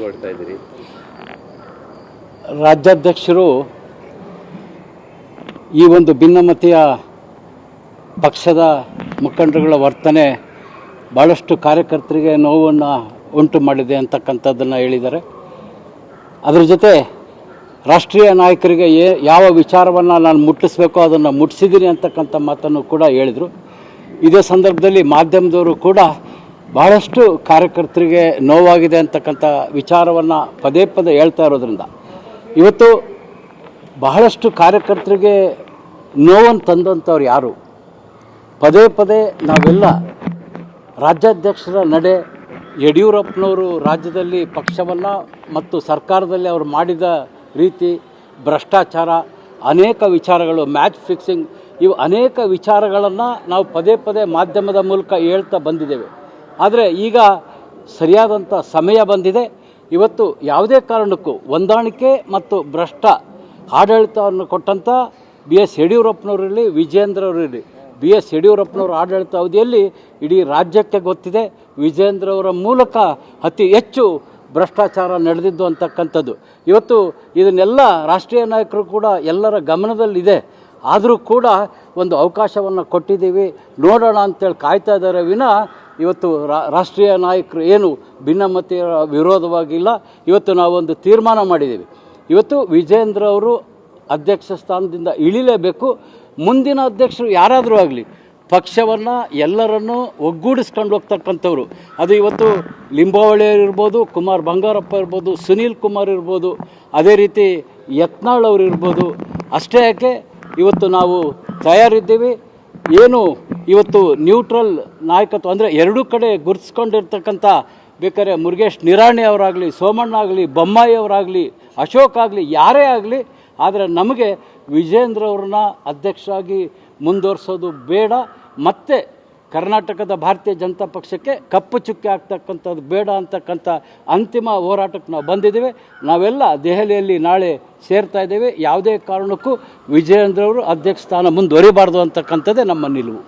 ಕೈಗೊಳ್ತಾ ಇದ್ದೀರಿ? ರಾಜ್ಯಾಧ್ಯಕ್ಷರು ಈ ಒಂದು ಭಿನ್ನಮತೀಯ ಪಕ್ಷದ ಮುಖಂಡರುಗಳ ವರ್ತನೆ ಭಾಳಷ್ಟು ಕಾರ್ಯಕರ್ತರಿಗೆ ನೋವನ್ನು ಉಂಟು ಮಾಡಿದೆ ಅಂತಕ್ಕಂಥದ್ದನ್ನು ಹೇಳಿದ್ದಾರೆ. ಅದರ ಜೊತೆ ರಾಷ್ಟ್ರೀಯ ನಾಯಕರಿಗೆ ಯಾವ ವಿಚಾರವನ್ನು ನಾನು ಮುಟ್ಟಿಸಬೇಕೋ ಅದನ್ನು ಮುಟ್ಟಿಸಿದ್ದೀನಿ ಅಂತಕ್ಕಂಥ ಮಾತನ್ನು ಕೂಡ ಹೇಳಿದರು. ಇದೇ ಸಂದರ್ಭದಲ್ಲಿ ಮಾಧ್ಯಮದವರು ಕೂಡ ಭಾಳಷ್ಟು ಕಾರ್ಯಕರ್ತರಿಗೆ ನೋವಾಗಿದೆ ಅಂತಕ್ಕಂಥ ವಿಚಾರವನ್ನು ಪದೇ ಪದೇ ಹೇಳ್ತಾ ಇರೋದ್ರಿಂದ ಇವತ್ತು ಬಹಳಷ್ಟು ಕಾರ್ಯಕರ್ತರಿಗೆ ನೋವನ್ನು ತಂದಂಥವ್ರು ಯಾರು? ಪದೇ ಪದೇ ನಾವೆಲ್ಲ ರಾಜ್ಯಾಧ್ಯಕ್ಷರ ನಡೆ, ಯಡಿಯೂರಪ್ಪನವರು ರಾಜ್ಯದಲ್ಲಿ ಪಕ್ಷವನ್ನು ಮತ್ತು ಸರ್ಕಾರದಲ್ಲಿ ಅವರು ಮಾಡಿದ ರೀತಿ, ಭ್ರಷ್ಟಾಚಾರ, ಅನೇಕ ವಿಚಾರಗಳು, ಮ್ಯಾಚ್ ಫಿಕ್ಸಿಂಗ್, ಇವು ಅನೇಕ ವಿಚಾರಗಳನ್ನು ನಾವು ಪದೇ ಪದೇ ಮಾಧ್ಯಮದ ಮೂಲಕ ಹೇಳ್ತಾ ಬಂದಿದ್ದೇವೆ. ಆದರೆ ಈಗ ಸರಿಯಾದಂಥ ಸಮಯ ಬಂದಿದೆ. ಇವತ್ತು ಯಾವುದೇ ಕಾರಣಕ್ಕೂ ಹೊಂದಾಣಿಕೆ ಮತ್ತು ಭ್ರಷ್ಟ ಆಡಳಿತವನ್ನು ಕೊಟ್ಟಂಥ ಬಿ ಎಸ್ ಯಡಿಯೂರಪ್ಪನವರಿರಲಿ, ವಿಜೇಂದ್ರವರಿರಲಿ, ಬಿ ಎಸ್ ಯಡಿಯೂರಪ್ಪನವರ ಆಡಳಿತ ಅವಧಿಯಲ್ಲಿ ಇಡೀ ರಾಜ್ಯಕ್ಕೆ ಗೊತ್ತಿದೆ ವಿಜೇಂದ್ರವರ ಮೂಲಕ ಅತಿ ಹೆಚ್ಚು ಭ್ರಷ್ಟಾಚಾರ ನಡೆದಿದ್ದು ಅಂತಕ್ಕಂಥದ್ದು. ಇವತ್ತು ಇದನ್ನೆಲ್ಲ ರಾಷ್ಟ್ರೀಯ ನಾಯಕರು ಕೂಡ ಎಲ್ಲರ ಗಮನದಲ್ಲಿದೆ. ಆದರೂ ಕೂಡ ಒಂದು ಅವಕಾಶವನ್ನು ಕೊಟ್ಟಿದ್ದೀವಿ, ನೋಡೋಣ ಅಂತೇಳಿ ಕಾಯ್ತಾ ಇದ್ದಾರೆ ವಿನ ಇವತ್ತು ರಾಷ್ಟ್ರೀಯ ನಾಯಕರು ಏನು ಭಿನ್ನಮತೀಯ ವಿರೋಧವಾಗಿಲ್ಲ. ಇವತ್ತು ನಾವೊಂದು ತೀರ್ಮಾನ ಮಾಡಿದ್ದೀವಿ. ಇವತ್ತು ವಿಜೇಂದ್ರ ಅವರು ಅಧ್ಯಕ್ಷ ಸ್ಥಾನದಿಂದ ಇಳಿಲೇಬೇಕು. ಮುಂದಿನ ಅಧ್ಯಕ್ಷರು ಯಾರಾದರೂ ಆಗಲಿ ಪಕ್ಷವನ್ನು ಎಲ್ಲರನ್ನೂ ಒಗ್ಗೂಡಿಸ್ಕೊಂಡು ಹೋಗ್ತಕ್ಕಂಥವ್ರು. ಅದು ಇವತ್ತು ಲಿಂಬಾವಳಿಯವರು ಇರ್ಬೋದು, ಕುಮಾರ್ ಬಂಗಾರಪ್ಪ ಇರ್ಬೋದು, ಸುನೀಲ್ ಕುಮಾರ್ ಇರ್ಬೋದು, ಅದೇ ರೀತಿ ಯತ್ನಾಳ್ ಅವರು ಇರ್ಬೋದು. ಅಷ್ಟೇ ಯಾಕೆ ಇವತ್ತು ನಾವು ತಯಾರಿದ್ದೀವಿ. ಏನು ಇವತ್ತು ನ್ಯೂಟ್ರಲ್ ನಾಯಕತ್ವ ಅಂದರೆ ಎರಡೂ ಕಡೆ ಗುರುತಿಸ್ಕೊಂಡಿರ್ತಕ್ಕಂಥ ಬೇಕಾದ್ರೆ ಮುರುಗೇಶ್ ನಿರಾಣಿ ಅವರಾಗಲಿ, ಸೋಮಣ್ಣ ಆಗಲಿ, ಬೊಮ್ಮಾಯಿ ಅವರಾಗಲಿ, ಅಶೋಕ್ ಆಗಲಿ, ಯಾರೇ ಆಗಲಿ, ಆದರೆ ನಮಗೆ ವಿಜೇಂದ್ರ ಅವ್ರನ್ನ ಅಧ್ಯಕ್ಷರಾಗಿ ಮುಂದುವರಿಸೋದು ಬೇಡ. ಮತ್ತು ಕರ್ನಾಟಕದ ಭಾರತೀಯ ಜನತಾ ಪಕ್ಷಕ್ಕೆ ಕಪ್ಪು ಚುಕ್ಕೆ ಆಗ್ತಕ್ಕಂಥದ್ದು ಬೇಡ ಅಂತಕ್ಕಂಥ ಅಂತಿಮ ಹೋರಾಟಕ್ಕೆ ನಾವು ಬಂದಿದ್ದೇವೆ. ನಾವೆಲ್ಲ ದೆಹಲಿಯಲ್ಲಿ ನಾಳೆ ಸೇರ್ತಾ ಇದ್ದೇವೆ. ಯಾವುದೇ ಕಾರಣಕ್ಕೂ ವಿಜೇಂದ್ರ ಅವರು ಅಧ್ಯಕ್ಷ ಸ್ಥಾನ ಮುಂದುವರಿಬಾರ್ದು ಅಂತಕ್ಕಂಥದ್ದೇ ನಮ್ಮ ನಿಲುವು.